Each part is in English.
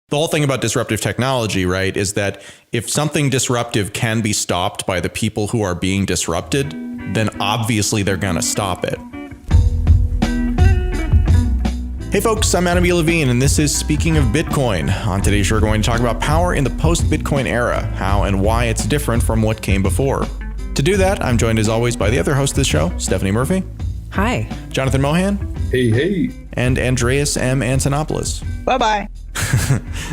The whole thing about disruptive technology, right, is that if something disruptive can be stopped by the people who are being disrupted, then obviously they're going to stop it. Hey folks, I'm Adam B. Levine, and this is Speaking of Bitcoin. On today's show, we're going to talk about power in the post-Bitcoin era, how and why it's different from what came before. To do that, I'm joined as always by the other host of the show, Stephanie Murphy. Hi. Jonathan Mohan. Hey, hey. And Andreas M. Antonopoulos. Bye-bye.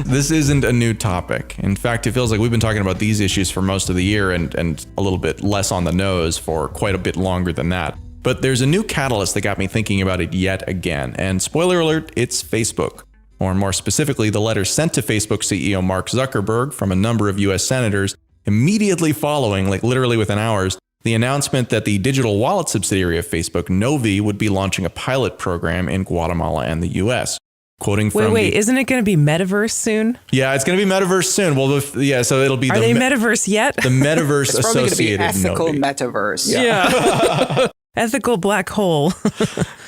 This isn't a new topic. In fact, it feels like we've been talking about these issues for most of the year and a little bit less on the nose for quite a bit longer than that. But there's a new catalyst that got me thinking about it yet again. And spoiler alert, it's Facebook. Or more specifically, the letter sent to Facebook CEO Mark Zuckerberg from a number of US senators immediately following, like literally within hours, the announcement that the digital wallet subsidiary of Facebook, Novi, would be launching a pilot program in Guatemala and the US. Quoting from Wait, isn't it going to be metaverse soon? Yeah, it's going to be metaverse soon. Well, so it'll be Are they metaverse yet? The metaverse it's probably associated going to be ethical Novi. metaverse. Yeah. Ethical black hole.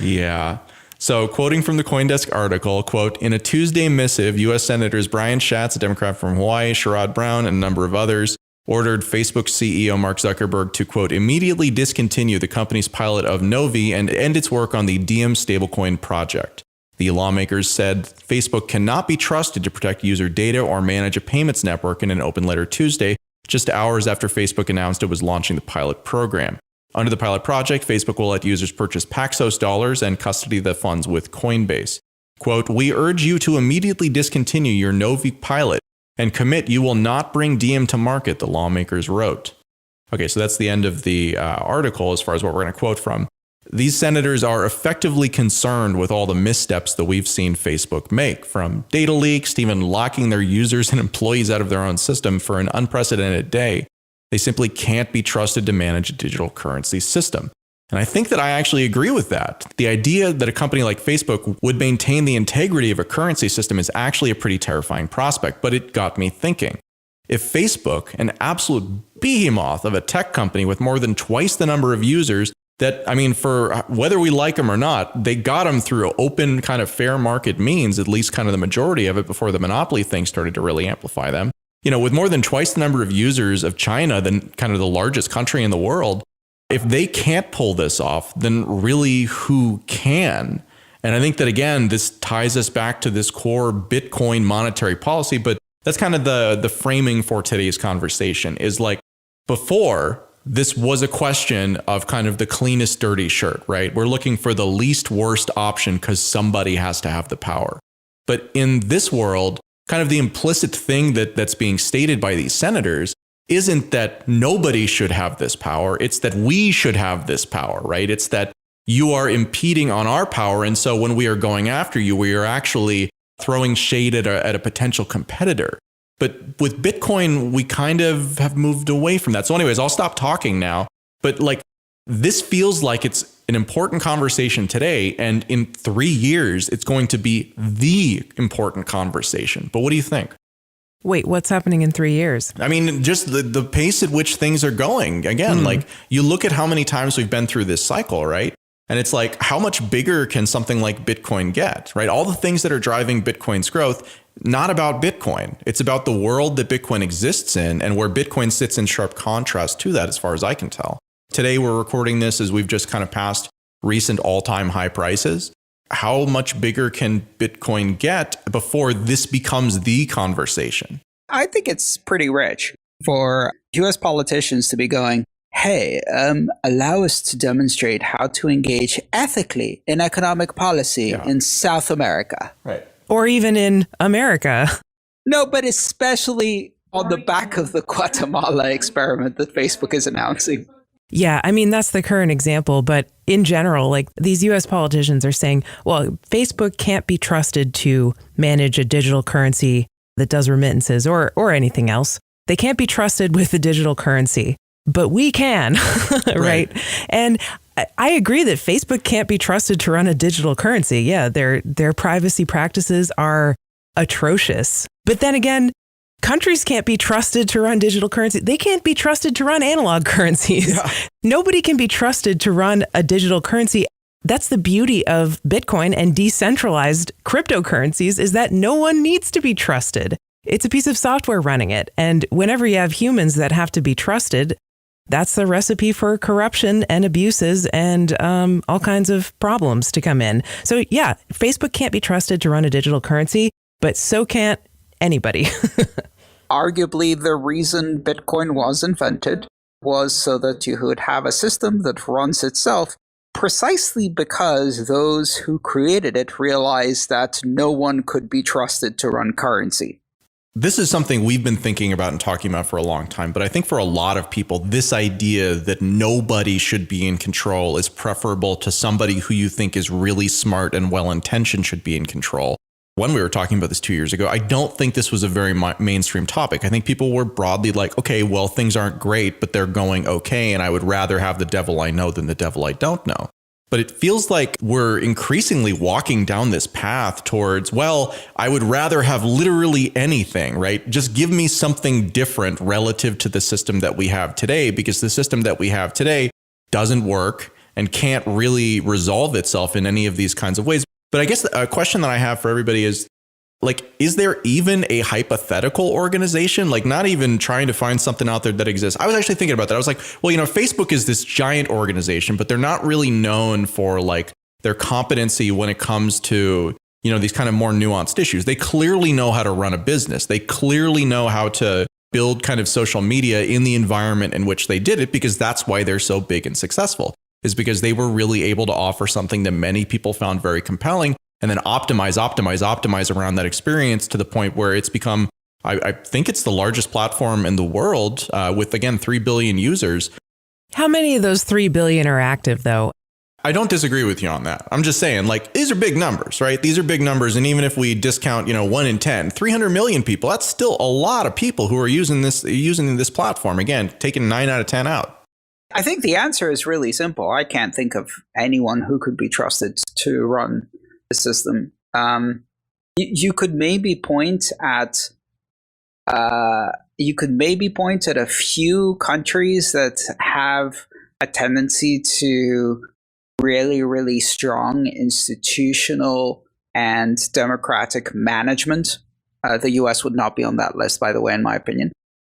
Yeah. So quoting from the CoinDesk article, quote, in a Tuesday missive, U.S. Senators Brian Schatz, a Democrat from Hawaii, Sherrod Brown, and a number of others ordered Facebook CEO Mark Zuckerberg to, quote, immediately discontinue the company's pilot of Novi and end its work on the Diem stablecoin project. The lawmakers said Facebook cannot be trusted to protect user data or manage a payments network in an open letter Tuesday, just hours after Facebook announced it was launching the pilot program. Under the pilot project, Facebook will let users purchase Paxos dollars and custody the funds with Coinbase. Quote, we urge you to immediately discontinue your Novi pilot and commit you will not bring Diem to market, the lawmakers wrote. Okay, so that's the end of the article as far as what we're going to quote from. These senators are effectively concerned with all the missteps that we've seen Facebook make, from data leaks to even locking their users and employees out of their own system for an unprecedented day. They simply can't be trusted to manage a digital currency system. And I think that I actually agree with that. The idea that a company like Facebook would maintain the integrity of a currency system is actually a pretty terrifying prospect, but it got me thinking. If Facebook, an absolute behemoth of a tech company with more than twice the number of users, that, I mean, for whether we like them or not, they got them through open kind of fair market means, at least kind of the majority of it before the monopoly thing started to really amplify them. You know, with more than twice the number of users of China than kind of the largest country in the world, if they can't pull this off, then really who can? And I think that, again, this ties us back to this core Bitcoin monetary policy, but that's kind of the framing for today's conversation is like before, this was a question of kind of the cleanest dirty shirt, right? We're looking for the least worst option because somebody has to have the power. But in this world, kind of the implicit thing that's being stated by these senators isn't that nobody should have this power. It's that we should have this power, right? It's that you are impeding on our power. And so when we are going after you, we are actually throwing shade at a potential competitor. But with Bitcoin, we kind of have moved away from that. So anyways, I'll stop talking now. But like, this feels like it's an important conversation today. And in 3 years, it's going to be the important conversation. But what do you think? Wait, what's happening in 3 years? I mean, just the pace at which things are going. Again, like you look at how many times we've been through this cycle, right? And it's like, how much bigger can something like Bitcoin get, right? All the things that are driving Bitcoin's growth, not about Bitcoin. It's about the world that Bitcoin exists in and where Bitcoin sits in sharp contrast to that, as far as I can tell. Today, we're recording this as we've just kind of passed recent all-time high prices. How much bigger can Bitcoin get before this becomes the conversation? I think it's pretty rich for US politicians to be going, hey, allow us to demonstrate how to engage ethically in economic policy in South America. Right. Or even in America. No, but especially on the back of the Guatemala experiment that Facebook is announcing. Yeah, I mean, that's the current example. But in general, like these US politicians are saying, well, Facebook can't be trusted to manage a digital currency that does remittances or anything else. They can't be trusted with the digital currency, but we can, right? And I agree that Facebook can't be trusted to run a digital currency. Yeah, their privacy practices are atrocious. But then again, countries can't be trusted to run digital currency. They can't be trusted to run analog currencies. Yeah. Nobody can be trusted to run a digital currency. That's the beauty of Bitcoin and decentralized cryptocurrencies, is that no one needs to be trusted. It's a piece of software running it. And whenever you have humans that have to be trusted, that's the recipe for corruption and abuses and all kinds of problems to come in. So yeah, Facebook can't be trusted to run a digital currency, but so can't anybody. Arguably, the reason Bitcoin was invented was so that you would have a system that runs itself, precisely because those who created it realized that no one could be trusted to run currency. This is something we've been thinking about and talking about for a long time, but I think for a lot of people, this idea that nobody should be in control is preferable to somebody who you think is really smart and well-intentioned should be in control. When we were talking about this 2 years ago, I don't think this was a very mainstream topic. I think people were broadly like, okay, well, things aren't great, but they're going okay, and I would rather have the devil I know than the devil I don't know. But it feels like we're increasingly walking down this path towards, well, I would rather have literally anything, right? Just give me something different relative to the system that we have today, because the system that we have today doesn't work and can't really resolve itself in any of these kinds of ways. But I guess a question that I have for everybody is, like, is there even a hypothetical organization? Like, not even trying to find something out there that exists. I was actually thinking about that. I was like, well, you know, Facebook is this giant organization, but they're not really known for like their competency when it comes to, you know, these kind of more nuanced issues. They clearly know how to run a business. They clearly know how to build kind of social media in the environment in which they did it, because that's why they're so big and successful, is because they were really able to offer something that many people found very compelling, and then optimize around that experience to the point where it's become, I think it's the largest platform in the world with, again, 3 billion users. How many of those 3 billion are active, though? I don't disagree with you on that. I'm just saying, like, these are big numbers, right? These are big numbers. And even if we discount, you know, 1 in 10, 300 million people, that's still a lot of people who are using this platform. Again, taking 9 out of 10 out. I think the answer is really simple. I can't think of anyone who could be trusted to run the system. You could maybe point at a few countries that have a tendency to really, really strong institutional and democratic management. The US would not be on that list, by the way, in my opinion.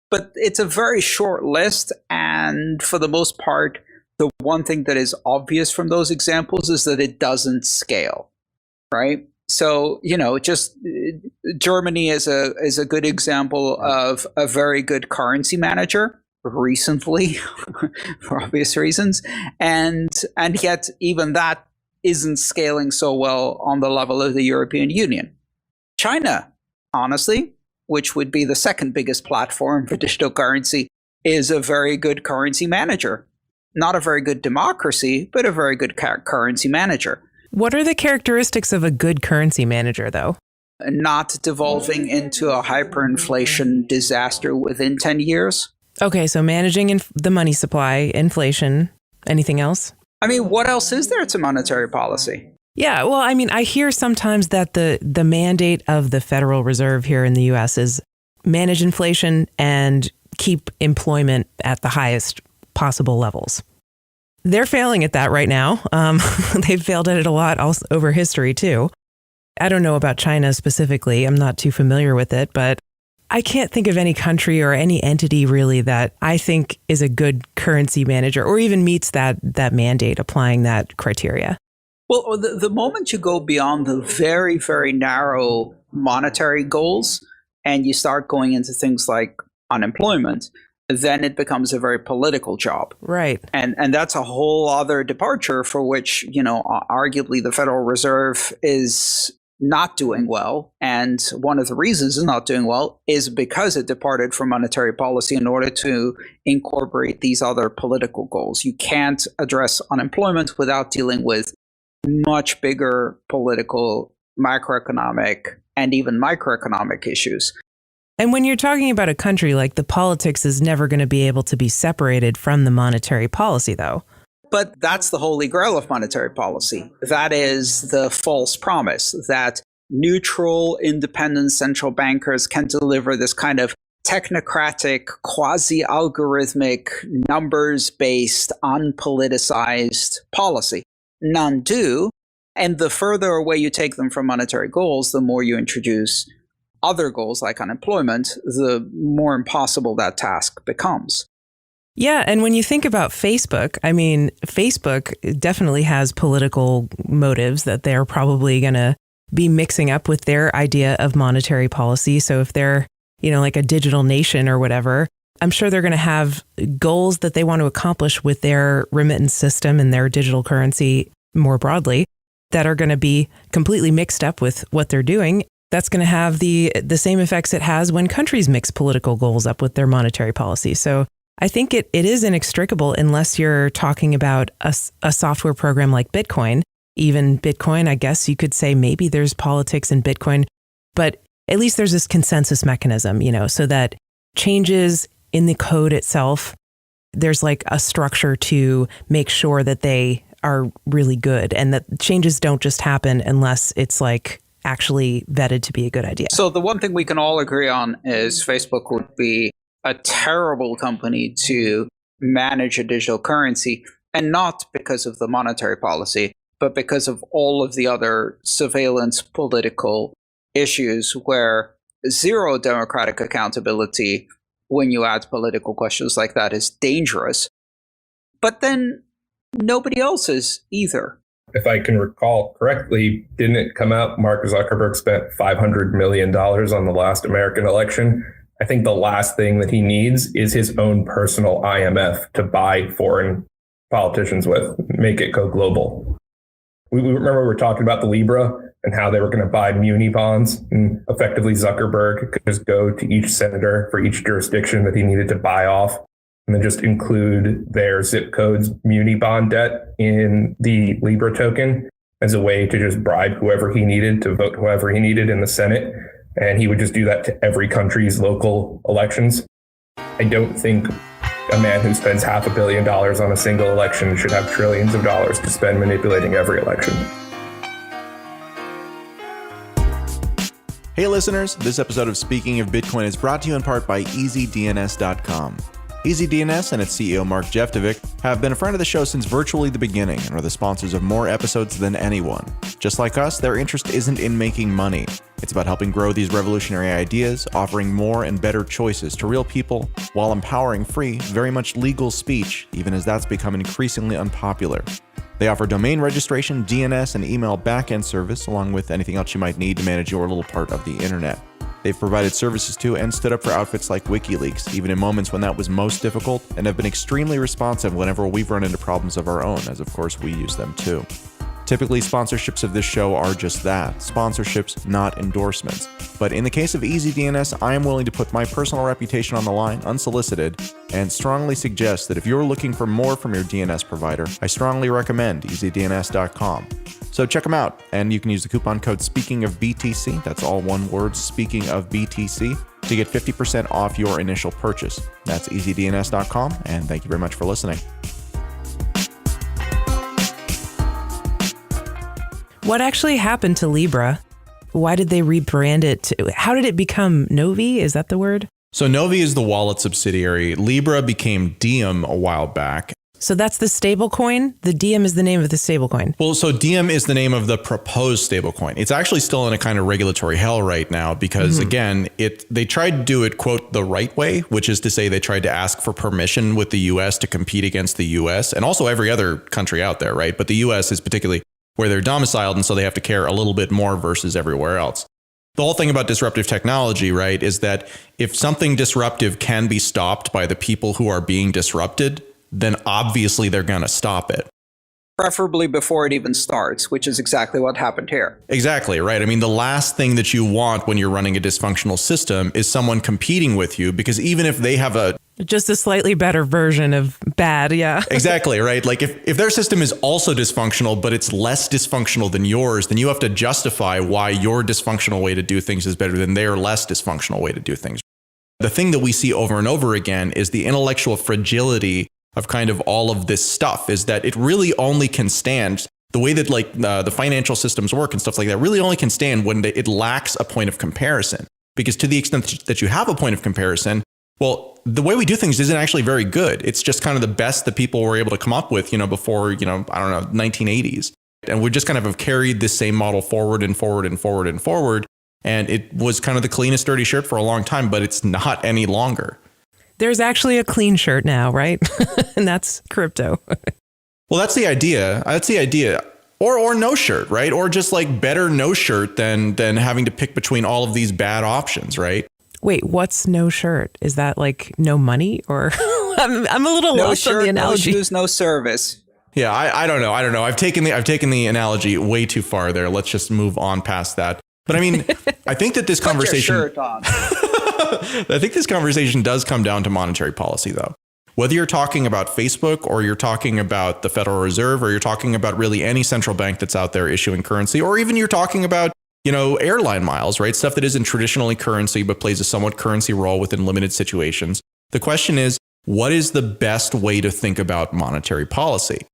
But it's a very short list, and for the most part, the one thing that is obvious from those examples is that it doesn't scale, right? So, you know, just Germany is a good example of a very good currency manager recently, for obvious reasons, and yet even that isn't scaling so well on the level of the European Union. China, honestly, which would be the second biggest platform for digital currency, is a very good currency manager. Not a very good democracy, but a very good currency manager. What are the characteristics of a good currency manager, though? Not devolving into a hyperinflation disaster within 10 years. Okay, so managing the money supply, inflation, anything else? I mean, what else is there to monetary policy? Yeah, well, I mean, I hear sometimes that the mandate of the Federal Reserve here in the U.S. is manage inflation and keep employment at the highest possible levels. They're failing at that right now. They've failed at it a lot over history, too. I don't know about China specifically. I'm not too familiar with it, but I can't think of any country or any entity really that I think is a good currency manager or even meets that mandate, applying that criteria. Well, the moment you go beyond the very, very narrow monetary goals and you start going into things like unemployment, then it becomes a very political job. Right. And that's a whole other departure for which, you know, arguably the Federal Reserve is not doing well. And one of the reasons it's not doing well is because it departed from monetary policy in order to incorporate these other political goals. You can't address unemployment without dealing with much bigger political, macroeconomic, and even microeconomic issues. And when you're talking about a country, like, the politics is never going to be able to be separated from the monetary policy, though. But that's the holy grail of monetary policy. That is the false promise that neutral, independent central bankers can deliver this kind of technocratic, quasi-algorithmic, numbers-based, unpoliticized policy. none do. And the further away you take them from monetary goals, the more you introduce other goals like unemployment, the more impossible that task becomes. Yeah. And when you think about Facebook, I mean, Facebook definitely has political motives that they're probably going to be mixing up with their idea of monetary policy. So if they're, like a digital nation or whatever, I'm sure they're going to have goals that they want to accomplish with their remittance system and their digital currency more broadly that are going to be completely mixed up with what they're doing. That's going to have the same effects it has when countries mix political goals up with their monetary policy. So I think it is inextricable unless you're talking about a software program like Bitcoin. Even Bitcoin, I guess you could say maybe there's politics in Bitcoin, but at least there's this consensus mechanism, so that changes in the code itself, there's like a structure to make sure that they are really good and that changes don't just happen unless it's like actually vetted to be a good idea. So the one thing we can all agree on is Facebook would be a terrible company to manage a digital currency, and not because of the monetary policy, but because of all of the other surveillance political issues where zero democratic accountability when you add political questions like that is dangerous. But then nobody else is either. If I can recall correctly, didn't it come out Mark Zuckerberg spent $500 million on the last American election? I think the last thing that he needs is his own personal IMF to buy foreign politicians with, make it go global. We remember we were talking about the Libra and how they were going to buy muni bonds, and effectively Zuckerberg could just go to each senator for each jurisdiction that he needed to buy off and then just include their zip code's muni bond debt in the Libra token as a way to just bribe whoever he needed to vote whoever he needed in the Senate. And he would just do that to every country's local elections. I don't think a man who spends $500 million on a single election should have trillions of dollars to spend manipulating every election. Hey listeners, this episode of Speaking of Bitcoin is brought to you in part by EasyDNS.com. EasyDNS and its CEO Mark 𝐎𝐥𝐢𝐯 have been a friend of the show since virtually the beginning and are the sponsors of more episodes than anyone. Just like us, their interest isn't in making money. It's about helping grow these revolutionary ideas, offering more and better choices to real people, while empowering free, very much legal speech, even as that's become increasingly unpopular. They offer domain registration, DNS, and email backend service, along with anything else you might need to manage your little part of the internet. They've provided services to and stood up for outfits like WikiLeaks, even in moments when that was most difficult, and have been extremely responsive whenever we've run into problems of our own, as of course we use them too. Typically, sponsorships of this show are just that, sponsorships, not endorsements. But in the case of EasyDNS, I am willing to put my personal reputation on the line, unsolicited, and strongly suggest that if you're looking for more from your DNS provider, I strongly recommend EasyDNS.com. So check them out, and you can use the coupon code SpeakingOfBTC, that's all one word, SpeakingOfBTC, to get 50% off your initial purchase. That's EasyDNS.com, and thank you very much for listening. What actually happened to Libra? Why did they rebrand it? How did it become Novi? Is that the word? So Novi is the wallet subsidiary. Libra became Diem a while back. So that's the stablecoin? The Diem is the name of the stablecoin. Well, so Diem is the name of the proposed stablecoin. It's actually still in a kind of regulatory hell right now because, again, they tried to do it, quote, the right way, which is to say they tried to ask for permission with the U.S. to compete against the U.S. and also every other country out there, right? But the U.S. is particularly where they're domiciled, and so they have to care a little bit more versus everywhere else. The whole thing about disruptive technology, right, is that if something disruptive can be stopped by the people who are being disrupted, then obviously they're going to stop it. Preferably before it even starts, which is exactly what happened here. Exactly, right. I mean, the last thing that you want when you're running a dysfunctional system is someone competing with you, because even if they have just a slightly better version of bad, yeah. Exactly, right? Like if their system is also dysfunctional, but it's less dysfunctional than yours, then you have to justify why your dysfunctional way to do things is better than their less dysfunctional way to do things. The thing that we see over and over again is the intellectual fragility of kind of all of this stuff, is that it really only can stand the way that like the financial systems work and stuff like that really only can stand when it lacks a point of comparison. Because to the extent that you have a point of comparison, well, the way we do things isn't actually very good. It's just kind of the best that people were able to come up with, before, I don't know, 1980s. And we just kind of have carried this same model forward and forward and forward and forward. And it was kind of the cleanest dirty shirt for a long time, but it's not any longer. There's actually a clean shirt now, right? And that's crypto. Well, that's the idea. Or no shirt, right? Or just like better no shirt than having to pick between all of these bad options, right? Wait, what's no shirt? Is that like no money, or I'm a little lost on the analogy. No shoes, no service. Yeah, I don't know. I've taken the analogy way too far there. Let's just move on past that. But I mean, I think that this conversation. Put your shirt on. I think this conversation does come down to monetary policy, though. Whether you're talking about Facebook or you're talking about the Federal Reserve or you're talking about really any central bank that's out there issuing currency, or even you're talking about airline miles, right? Stuff that isn't traditionally currency, but plays a somewhat currency role within limited situations. The question is, what is the best way to think about monetary policy?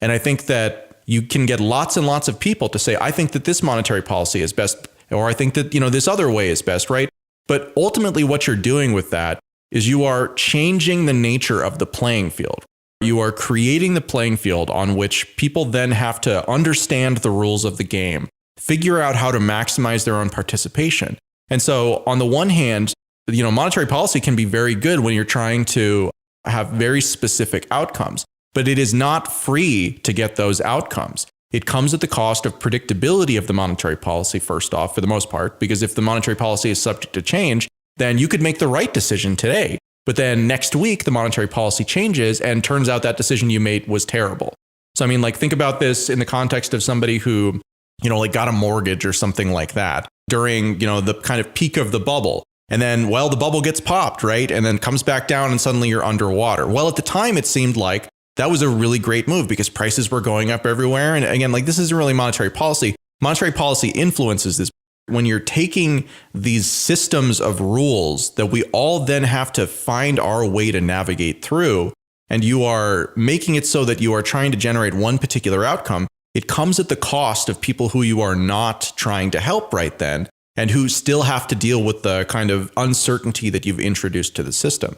And I think that you can get lots and lots of people to say, I think that this monetary policy is best, or I think that, this other way is best, right? But ultimately what you're doing with that is you are changing the nature of the playing field. You are creating the playing field on which people then have to understand the rules of the game, figure out how to maximize their own participation. And so on the one hand, monetary policy can be very good when you're trying to have very specific outcomes, but it is not free to get those outcomes. It comes at the cost of predictability of the monetary policy, first off, for the most part, because if the monetary policy is subject to change, then you could make the right decision today. But then next week, the monetary policy changes and turns out that decision you made was terrible. So, I mean, think about this in the context of somebody who, got a mortgage or something like that during, the kind of peak of the bubble. And then, the bubble gets popped, right? And then comes back down and suddenly you're underwater. Well, at the time, it seemed like that was a really great move because prices were going up everywhere. And again, this isn't really monetary policy. Monetary policy influences this. When you're taking these systems of rules that we all then have to find our way to navigate through, and you are making it so that you are trying to generate one particular outcome, it comes at the cost of people who you are not trying to help right then, and who still have to deal with the kind of uncertainty that you've introduced to the system.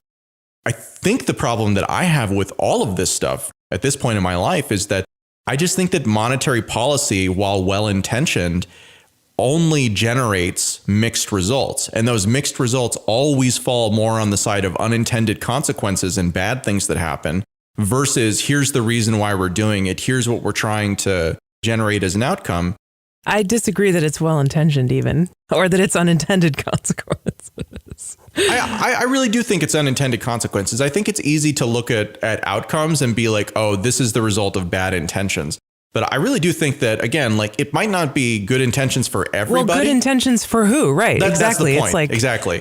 I think the problem that I have with all of this stuff at this point in my life is that I just think that monetary policy, while well-intentioned, only generates mixed results. And those mixed results always fall more on the side of unintended consequences and bad things that happen versus here's the reason why we're doing it. Here's what we're trying to generate as an outcome. I disagree that it's well-intentioned even, or that it's unintended consequences. I really do think it's unintended consequences. I think it's easy to look at outcomes and be like, oh, this is the result of bad intentions. But I really do think that, again, it might not be good intentions for everybody. Well, good intentions for who? Right. Exactly. That's the point. Exactly.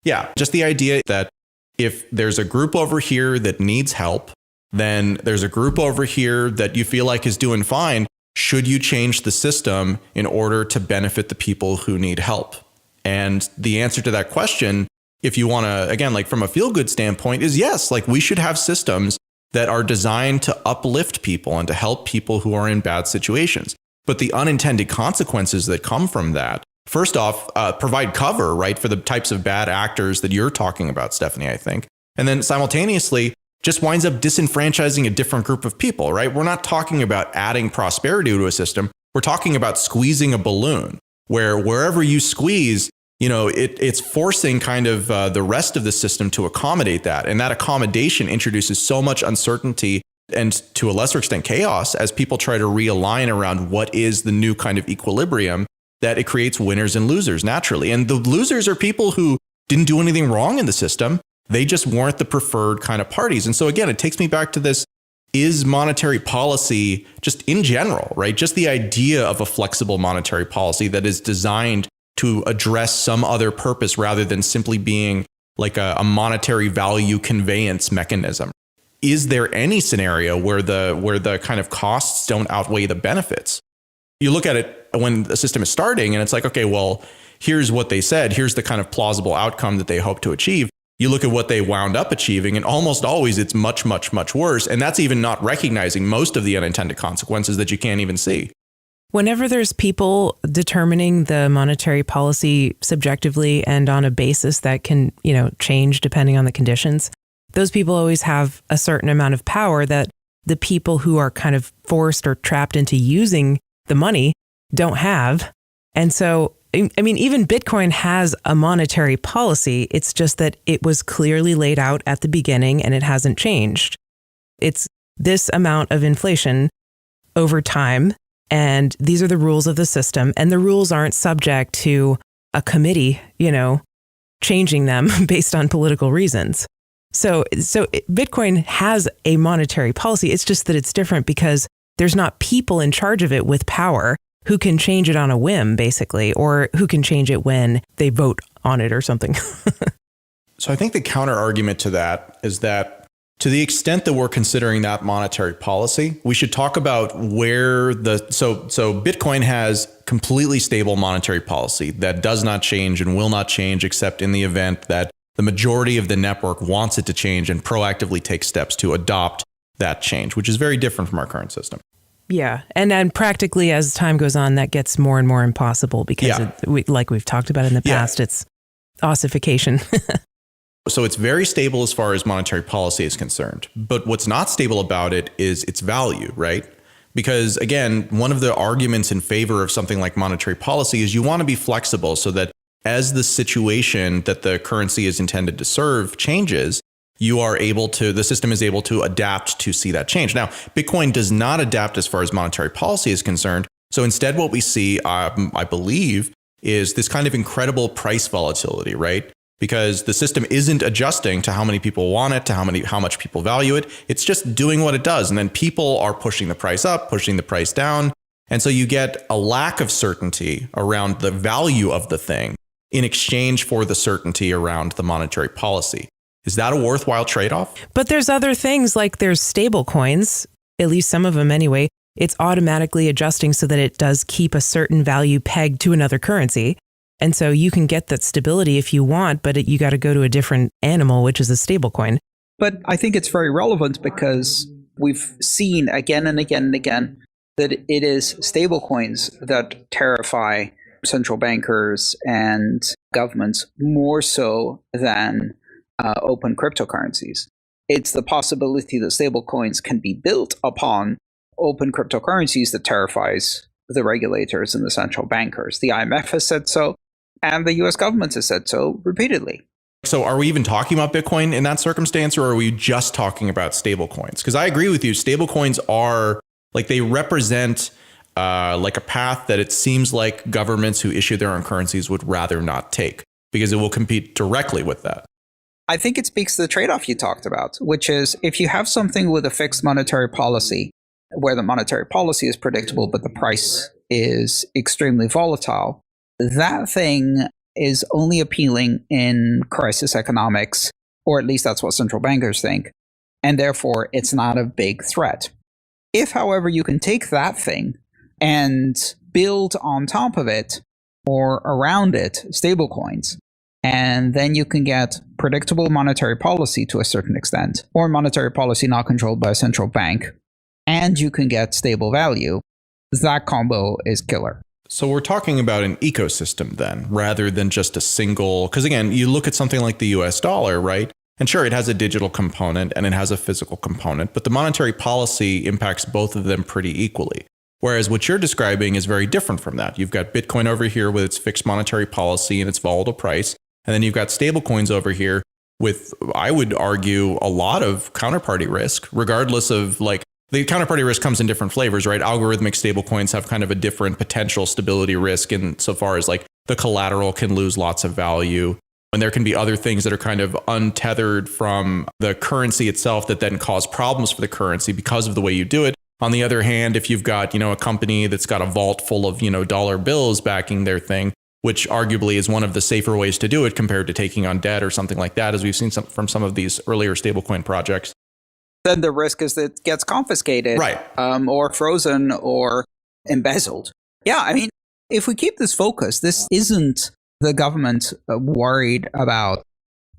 Yeah. Just the idea that if there's a group over here that needs help, then there's a group over here that you feel like is doing fine. Should you change the system in order to benefit the people who need help? And the answer to that question, if you want to, again, from a feel-good standpoint, is yes. We should have systems that are designed to uplift people and to help people who are in bad situations. But the unintended consequences that come from that, first off, provide cover, right, for the types of bad actors that you're talking about, Stephanie, I think. And then simultaneously, just winds up disenfranchising a different group of people, right? We're not talking about adding prosperity to a system. We're talking about squeezing a balloon where wherever you squeeze, it's forcing kind of the rest of the system to accommodate that. And that accommodation introduces so much uncertainty and to a lesser extent chaos as people try to realign around what is the new kind of equilibrium that it creates winners and losers naturally. And the losers are people who didn't do anything wrong in the system. They just weren't the preferred kind of parties. And so again, it takes me back to this, is monetary policy just in general, right? Just the idea of a flexible monetary policy that is designed to address some other purpose rather than simply being like a monetary value conveyance mechanism. Is there any scenario where the kind of costs don't outweigh the benefits? You look at it when the system is starting and it's like, okay, well, here's what they said. Here's the kind of plausible outcome that they hope to achieve. You look at what they wound up achieving, and almost always it's much, much, much worse. And that's even not recognizing most of the unintended consequences that you can't even see. Whenever there's people determining the monetary policy subjectively and on a basis that can, change depending on the conditions, those people always have a certain amount of power that the people who are kind of forced or trapped into using the money don't have. And so, I mean, even Bitcoin has a monetary policy. It's just that it was clearly laid out at the beginning and it hasn't changed. It's this amount of inflation over time. And these are the rules of the system. And the rules aren't subject to a committee, changing them based on political reasons. So Bitcoin has a monetary policy. It's just that it's different because there's not people in charge of it with power who can change it on a whim, basically, or who can change it when they vote on it or something. So I think the counter argument to that is that to the extent that we're considering that monetary policy, we should talk about where so Bitcoin has completely stable monetary policy that does not change and will not change except in the event that the majority of the network wants it to change and proactively takes steps to adopt that change, which is very different from our current system. Yeah. And then practically as time goes on, that gets more and more impossible because like we've talked about in the past, it's ossification. So it's very stable as far as monetary policy is concerned. But what's not stable about it is its value, right? Because again, one of the arguments in favor of something like monetary policy is you want to be flexible so that as the situation that the currency is intended to serve changes, the system is able to adapt to see that change. Now, Bitcoin does not adapt as far as monetary policy is concerned. So instead, what we see, I believe, is this kind of incredible price volatility, right? Because the system isn't adjusting to how many people want it, to how much people value it. It's just doing what it does. And then people are pushing the price up, pushing the price down. And so you get a lack of certainty around the value of the thing in exchange for the certainty around the monetary policy. Is that a worthwhile trade-off? But there's other things like there's stable coins, at least some of them anyway. It's automatically adjusting so that it does keep a certain value pegged to another currency. And so you can get that stability if you want, but you got to go to a different animal, which is a stable coin. But I think it's very relevant because we've seen again and again and again that it is stable coins that terrify central bankers and governments more so than open cryptocurrencies. It's the possibility that stable coins can be built upon open cryptocurrencies that terrifies the regulators and the central bankers. The IMF has said so, and the US government has said so repeatedly. So are we even talking about Bitcoin in that circumstance, or are we just talking about stable coins? Because I agree with you, stable coins are they represent like a path that it seems like governments who issue their own currencies would rather not take because it will compete directly with that. I think it speaks to the trade-off you talked about, which is if you have something with a fixed monetary policy, where the monetary policy is predictable, but the price is extremely volatile, that thing is only appealing in crisis economics, or at least that's what central bankers think, and therefore it's not a big threat. If, however, you can take that thing and build on top of it or around it stablecoins, and then you can get predictable monetary policy to a certain extent, or monetary policy not controlled by a central bank, and you can get stable value, that combo is killer. So we're talking about an ecosystem then, rather than just a single, because again, you look at something like the US dollar, right? And sure, it has a digital component and it has a physical component, but the monetary policy impacts both of them pretty equally. Whereas what you're describing is very different from that. You've got Bitcoin over here with its fixed monetary policy and its volatile price. And then you've got stablecoins over here with, I would argue, a lot of counterparty risk, regardless of the counterparty risk comes in different flavors, right? Algorithmic stablecoins have kind of a different potential stability risk insofar as the collateral can lose lots of value. And there can be other things that are kind of untethered from the currency itself that then cause problems for the currency because of the way you do it. On the other hand, if you've got, a company that's got a vault full of, dollar bills backing their thing, which arguably is one of the safer ways to do it compared to taking on debt or something like that, as we've seen from some of these earlier stablecoin projects. Then the risk is that it gets confiscated, right, or frozen or embezzled. Yeah, I mean, if we keep this focus, this isn't the government worried about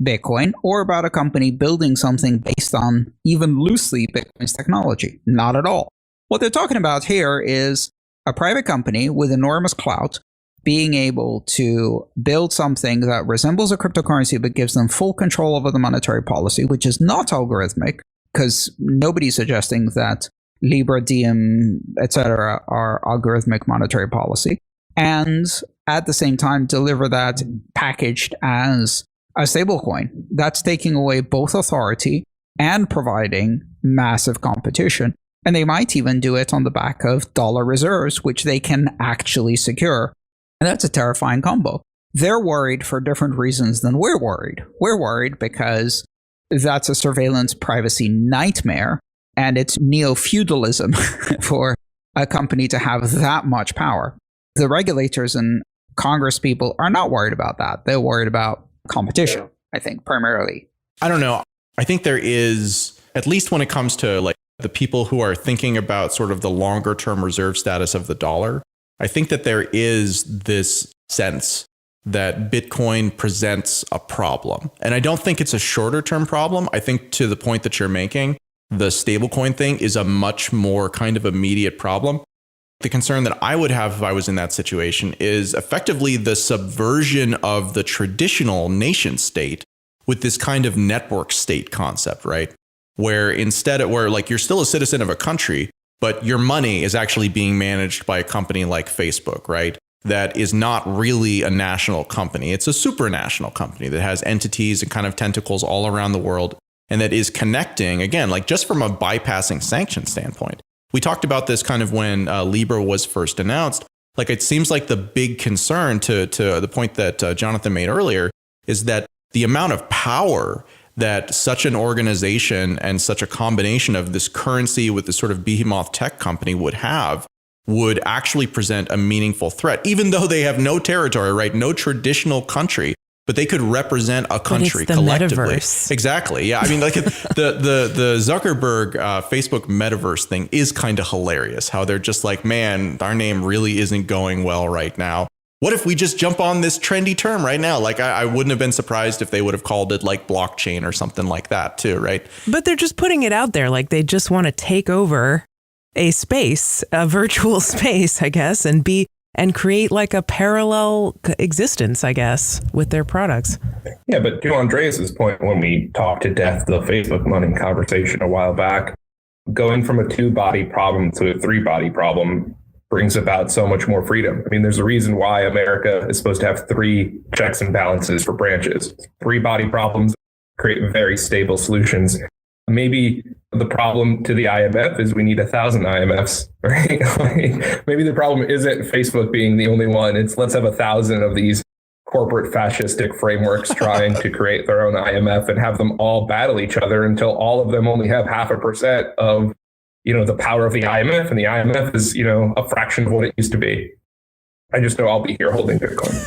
Bitcoin or about a company building something based on even loosely Bitcoin's technology. Not at all. What they're talking about here is a private company with enormous clout being able to build something that resembles a cryptocurrency but gives them full control over the monetary policy, which is not algorithmic, because nobody's suggesting that Libra, Diem, etc. are algorithmic monetary policy, and at the same time deliver that packaged as a stablecoin. That's taking away both authority and providing massive competition. And they might even do it on the back of dollar reserves, which they can actually secure. And that's a terrifying combo. They're worried for different reasons than we're worried. We're worried because that's a surveillance privacy nightmare, and it's neo-feudalism for a company to have that much power. The regulators and Congress people are not worried about that. They're worried about competition, I think, primarily. I don't know. I think there is, at least when it comes to like the people who are thinking about sort of the longer term reserve status of the dollar, I think that there is this sense that Bitcoin presents a problem. And I don't think it's a shorter term problem. I think to the point that you're making, the stablecoin thing is a much more kind of immediate problem. The concern that I would have if I was in that situation is effectively the subversion of the traditional nation state with this kind of network state concept, right? Where like you're still a citizen of a country, but your money is actually being managed by a company like Facebook, right? That is not really a national company. It's a supranational company that has entities and kind of tentacles all around the world, and that is connecting, again, like just from a bypassing sanction standpoint. We talked about this kind of when Libra was first announced. Like it seems like the big concern to the point that Jonathan made earlier is that the amount of power that such an organization and such a combination of this currency with this sort of behemoth tech company would have would actually present a meaningful threat, even though they have no territory, right? No traditional country, but they could represent a country collectively. Metaverse. Exactly. Yeah. I mean, like the Zuckerberg Facebook metaverse thing is kind of hilarious. How they're just like, man, our name really isn't going well right now. What if we just jump on this trendy term right now? Like I wouldn't have been surprised if they would have called it like blockchain or something like that too, right? But they're just putting it out there. Like they just want to take over a space, a virtual space, I guess, and create like a parallel existence, I guess, with their products. Yeah, but to Andreas's point, when we talked to death the Facebook money conversation a while back, going from a 2-body problem to a 3-body problem brings about so much more freedom. I mean, there's a reason why America is supposed to have 3 checks and balances for branches. 3-body problems create very stable solutions. Maybe the problem to the IMF is we need 1,000 IMFs, right? Like, maybe the problem isn't Facebook being the only one. It's let's have 1,000 of these corporate fascistic frameworks trying to create their own IMF and have them all battle each other until all of them only have 0.5% of the power of the IMF, and the IMF is, a fraction of what it used to be. I just know I'll be here holding Bitcoin.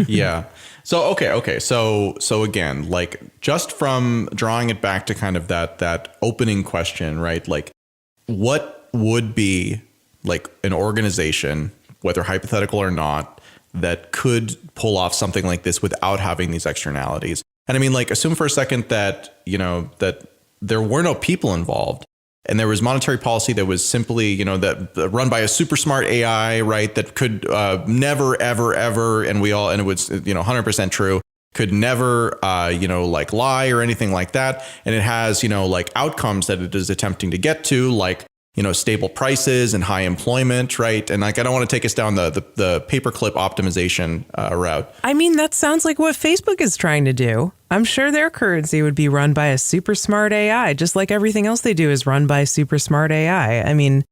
Yeah. So, okay. So again, like just from drawing it back to kind of that opening question, right? Like what would be like an organization, whether hypothetical or not, that could pull off something like this without having these externalities? And I mean, like assume for a second that, that there were no people involved. And there was monetary policy that was simply, that run by a super smart AI, right? That could never, ever, and it was, 100% true, could never, like lie or anything like that. And it has, like outcomes that it is attempting to get to, like, stable prices and high employment, right? And like, I don't want to take us down the paperclip optimization route. I mean, that sounds like what Facebook is trying to do. I'm sure their currency would be run by a super smart AI, just like everything else they do is run by super smart AI. I mean,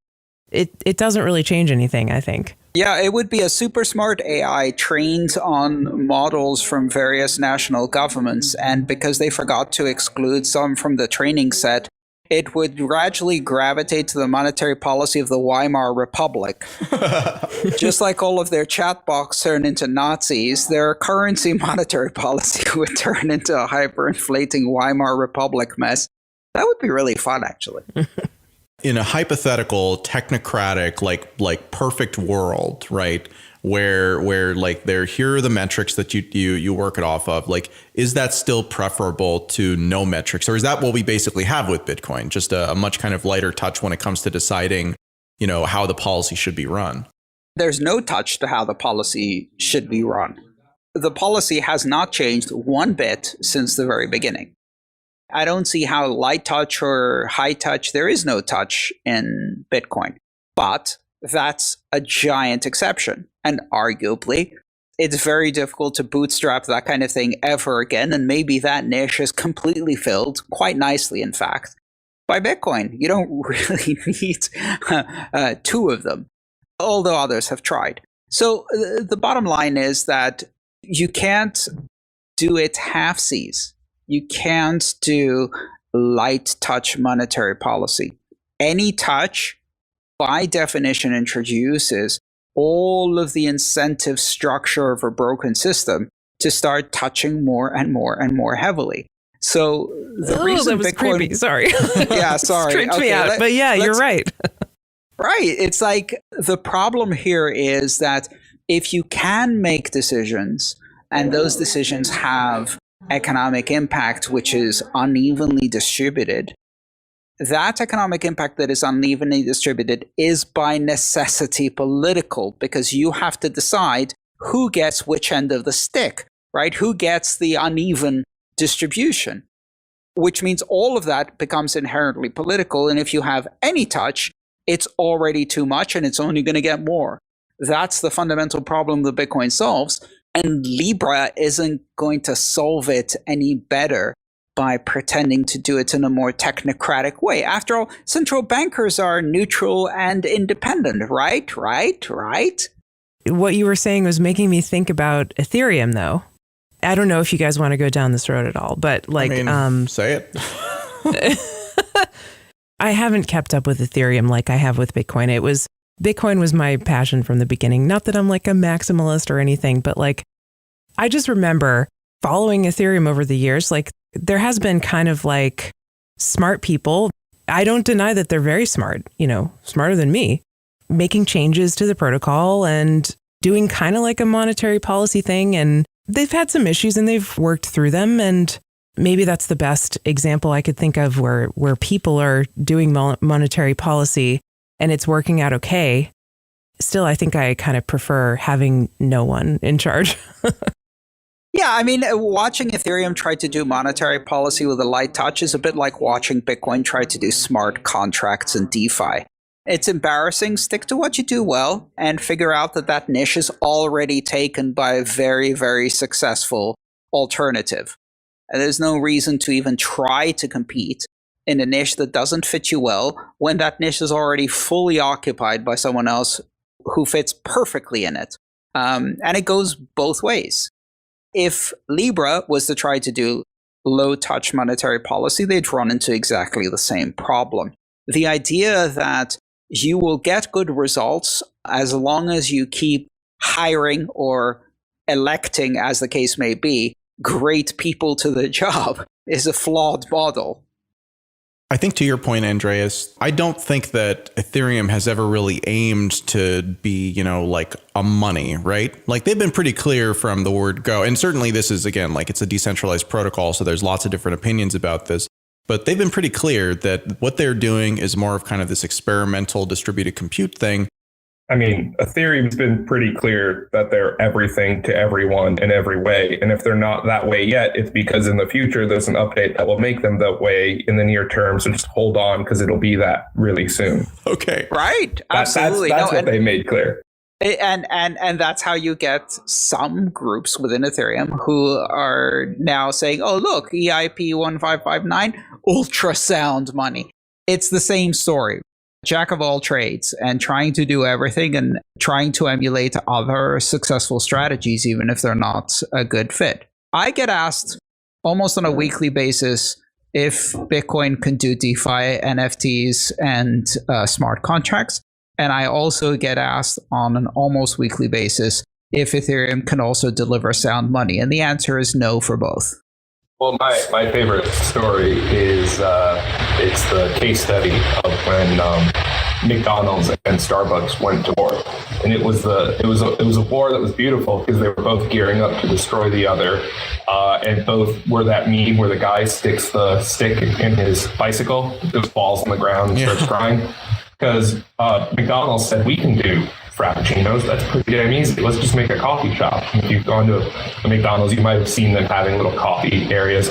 it doesn't really change anything, I think. Yeah, it would be a super smart AI trained on models from various national governments. And because they forgot to exclude some from the training set, it would gradually gravitate to the monetary policy of the Weimar Republic. Just like all of their chatbots turn into Nazis, their currency monetary policy would turn into a hyperinflating Weimar Republic mess. That would be really fun, actually. In a hypothetical, technocratic, like perfect world, right? Where like here are the metrics that you work it off of. Like, is that still preferable to no metrics, or is that what we basically have with Bitcoin? Just a much kind of lighter touch when it comes to deciding, how the policy should be run. There's no touch to how the policy should be run. The policy has not changed one bit since the very beginning. I don't see how light touch or high touch, there is no touch in Bitcoin. But that's a giant exception. And arguably, it's very difficult to bootstrap that kind of thing ever again. And maybe that niche is completely filled, quite nicely, in fact, by Bitcoin. You don't really need two of them, although others have tried. So the bottom line is that you can't do it halfsies. You can't do light touch monetary policy. Any touch, by definition, introduces all of the incentive structure of a broken system to start touching more and more and more heavily. So the reason that was Bitcoin, creepy. Sorry. Yeah, sorry. Creeped me out. But yeah, you're right. Right. It's like the problem here is that if you can make decisions and those decisions have economic impact which is unevenly distributed, that economic impact that is unevenly distributed is by necessity political, because you have to decide who gets which end of the stick, right? Who gets the uneven distribution, which means all of that becomes inherently political. And if you have any touch, it's already too much and it's only going to get more. That's the fundamental problem that Bitcoin solves. And Libra isn't going to solve it any better by pretending to do it in a more technocratic way. After all, central bankers are neutral and independent, right? What you were saying was making me think about Ethereum, though. I don't know if you guys want to go down this road at all, but say it. I haven't kept up with Ethereum like I have with Bitcoin. Bitcoin was my passion from the beginning. Not that I'm like a maximalist or anything, but like, I just remember following Ethereum over the years. Like, there has been kind of like smart people. I don't deny that they're very smart, smarter than me, making changes to the protocol and doing kind of like a monetary policy thing. And they've had some issues and they've worked through them. And maybe that's the best example I could think of where people are doing monetary policy and it's working out okay. Still, I think I kind of prefer having no one in charge. Yeah, I mean, watching Ethereum try to do monetary policy with a light touch is a bit like watching Bitcoin try to do smart contracts and DeFi. It's embarrassing. Stick to what you do well and figure out that niche is already taken by a very, very successful alternative. And there's no reason to even try to compete in a niche that doesn't fit you well when that niche is already fully occupied by someone else who fits perfectly in it. And it goes both ways. If Libra was to try to do low-touch monetary policy, they'd run into exactly the same problem. The idea that you will get good results as long as you keep hiring or electing, as the case may be, great people to the job is a flawed model. I think to your point, Andreas, I don't think that Ethereum has ever really aimed to be, like a money, right? Like they've been pretty clear from the word go. And certainly this is, again, like it's a decentralized protocol. So there's lots of different opinions about this. But they've been pretty clear that what they're doing is more of kind of this experimental distributed compute thing. I mean, Ethereum's been pretty clear that they're everything to everyone in every way. And if they're not that way yet, it's because in the future, there's an update that will make them that way in the near term. So just hold on because it'll be that really soon. Okay. Right. Absolutely. That's what they made clear. And that's how you get some groups within Ethereum who are now saying, oh, look, EIP 1559, ultrasound money. It's the same story. Jack of all trades and trying to do everything and trying to emulate other successful strategies, even if they're not a good fit. I get asked almost on a weekly basis if Bitcoin can do DeFi, NFTs, and smart contracts. And I also get asked on an almost weekly basis if Ethereum can also deliver sound money. And the answer is no for both. Well, my favorite story is it's the case study of when McDonald's and Starbucks went to war, and it was a war that was beautiful because they were both gearing up to destroy the other, and both were that meme where the guy sticks the stick in his bicycle, just falls on the ground and starts crying. because McDonald's said we can do frappuccinos. That's pretty damn easy. Let's just make a coffee shop. If you've gone to a McDonald's, you might have seen them having little coffee areas.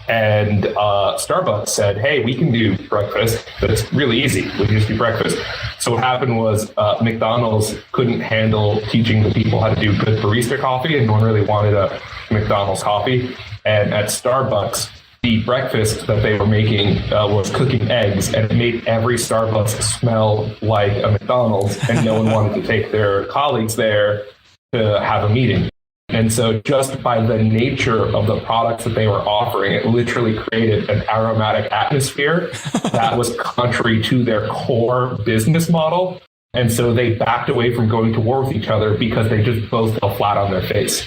And Starbucks said, hey, we can do breakfast. That's really easy. We can just do breakfast. So what happened was McDonald's couldn't handle teaching the people how to do good barista coffee, and no one really wanted a McDonald's coffee. And at Starbucks, the breakfast that they were making was cooking eggs, and it made every Starbucks smell like a McDonald's, and no one wanted to take their colleagues there to have a meeting. And so just by the nature of the products that they were offering, it literally created an aromatic atmosphere that was contrary to their core business model. And so they backed away from going to war with each other because they just both fell flat on their face.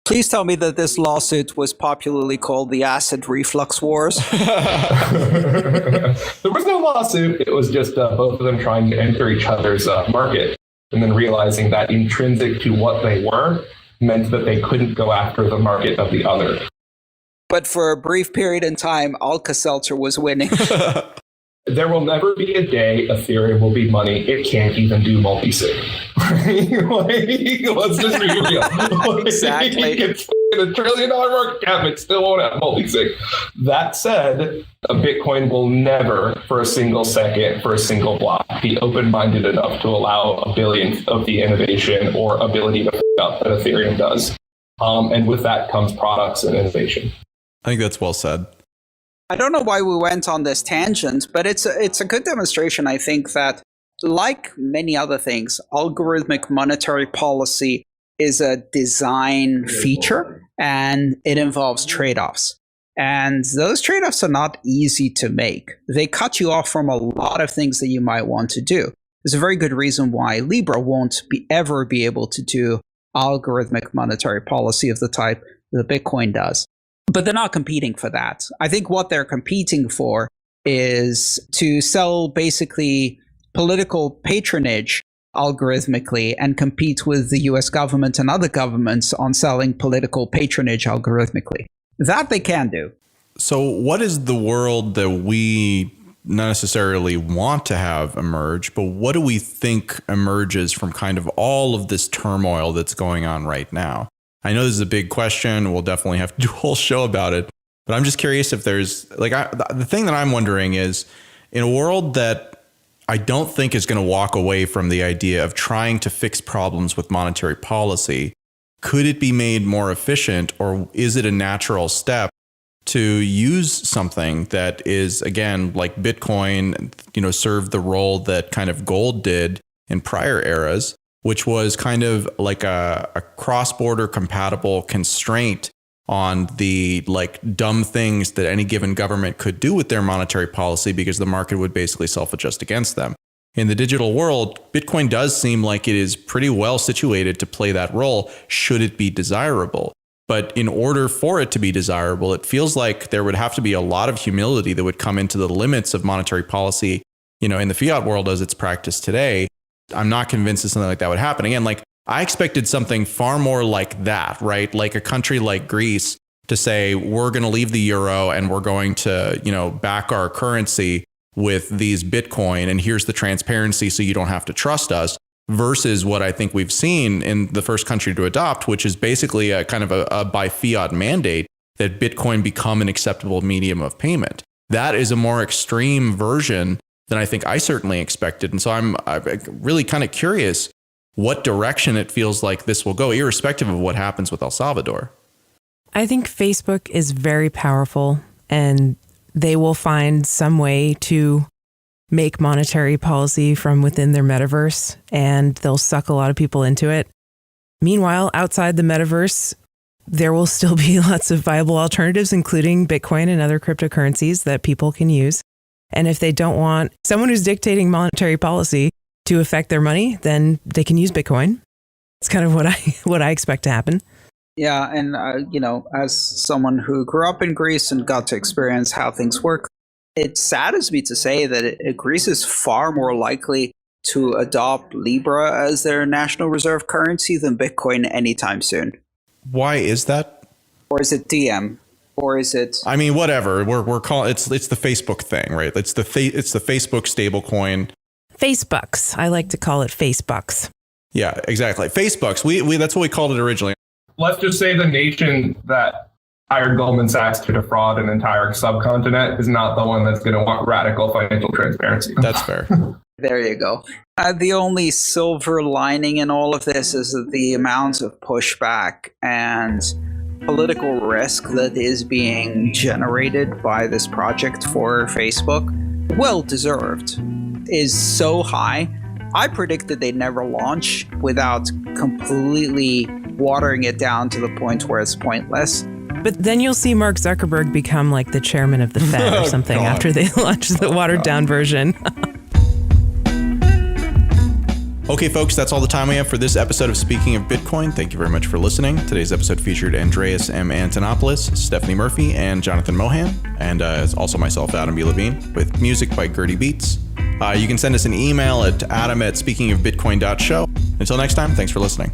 Please tell me that this lawsuit was popularly called the Acid Reflux Wars. There was no lawsuit. It was just both of them trying to enter each other's market, and then realizing that intrinsic to what they were meant that they couldn't go after the market of the other. But for a brief period in time, Alka-Seltzer was winning. There will never be a day Ethereum will be money. It can't even do multi-sig. Let's just be real. Exactly. It's a $1 trillion market cap. It still won't have multi-sig. That said, a Bitcoin will never, for a single second, for a single block, be open-minded enough to allow a billionth of the innovation or ability to f up that Ethereum does. And with that comes products and innovation. I think that's well said. I don't know why we went on this tangent, but it's a good demonstration, I think, that like many other things, algorithmic monetary policy is a design feature, and it involves trade-offs. And those trade-offs are not easy to make. They cut you off from a lot of things that you might want to do. There's a very good reason why Libra won't ever be able to do algorithmic monetary policy of the type that Bitcoin does. But they're not competing for that. I think what they're competing for is to sell basically political patronage algorithmically and compete with the US government and other governments on selling political patronage algorithmically. That they can do. So what is the world that we not necessarily want to have emerge, but what do we think emerges from kind of all of this turmoil that's going on right now? I know this is a big question. We'll definitely have to do a whole show about it. But I'm just curious if there's the thing that I'm wondering is, in a world that I don't think is going to walk away from the idea of trying to fix problems with monetary policy, could it be made more efficient, or is it a natural step to use something that is, again, like Bitcoin, serve the role that kind of gold did in prior eras, which was kind of like a cross-border compatible constraint on the dumb things that any given government could do with their monetary policy, because the market would basically self-adjust against them. In the digital world, Bitcoin does seem like it is pretty well situated to play that role, should it be desirable. But in order for it to be desirable, it feels like there would have to be a lot of humility that would come into the limits of monetary policy, in the fiat world as it's practiced today. I'm not convinced that something like that would happen. Again, I expected something far more like that, right? Like a country like Greece to say, we're going to leave the euro and we're going to, back our currency with these Bitcoin, and here's the transparency so you don't have to trust us, versus what I think we've seen in the first country to adopt, which is basically a kind of a by fiat mandate that Bitcoin become an acceptable medium of payment. That is a more extreme version than I think I certainly expected. And so I'm really kind of curious what direction it feels like this will go, irrespective of what happens with El Salvador. I think Facebook is very powerful, and they will find some way to make monetary policy from within their metaverse, and they'll suck a lot of people into it. Meanwhile, outside the metaverse, there will still be lots of viable alternatives, including Bitcoin and other cryptocurrencies that people can use. And if they don't want someone who's dictating monetary policy to affect their money, then they can use Bitcoin. It's kind of what I expect to happen. Yeah, and as someone who grew up in Greece and got to experience how things work, it saddens me to say that Greece is far more likely to adopt Libra as their national reserve currency than Bitcoin anytime soon. Why is that? Or is it DM? Or is it? I mean, whatever. We're calling it's the Facebook thing, right? It's the Facebook stablecoin. Facebucks. I like to call it Facebucks. Yeah, exactly. Facebucks. We that's what we called it originally. Let's just say the nation that hired Goldman Sachs to defraud an entire subcontinent is not the one that's going to want radical financial transparency. That's fair. There you go. The only silver lining in all of this is that the amount of pushback and political risk that is being generated by this project for Facebook, well deserved, is so high. I predicted they'd never launch without completely watering it down to the point where it's pointless. But then you'll see Mark Zuckerberg become like the chairman of the Fed or something after they launch the watered down version. Okay, folks, that's all the time we have for this episode of Speaking of Bitcoin. Thank you very much for listening. Today's episode featured Andreas M. Antonopoulos, Stephanie Murphy, and Jonathan Mohan, and also myself, Adam B. Levine, with music by 𝐿𝐥𝐢𝐯𝐷 Beats. You can send us an email at adam@speakingofbitcoin.show. Until next time, thanks for listening.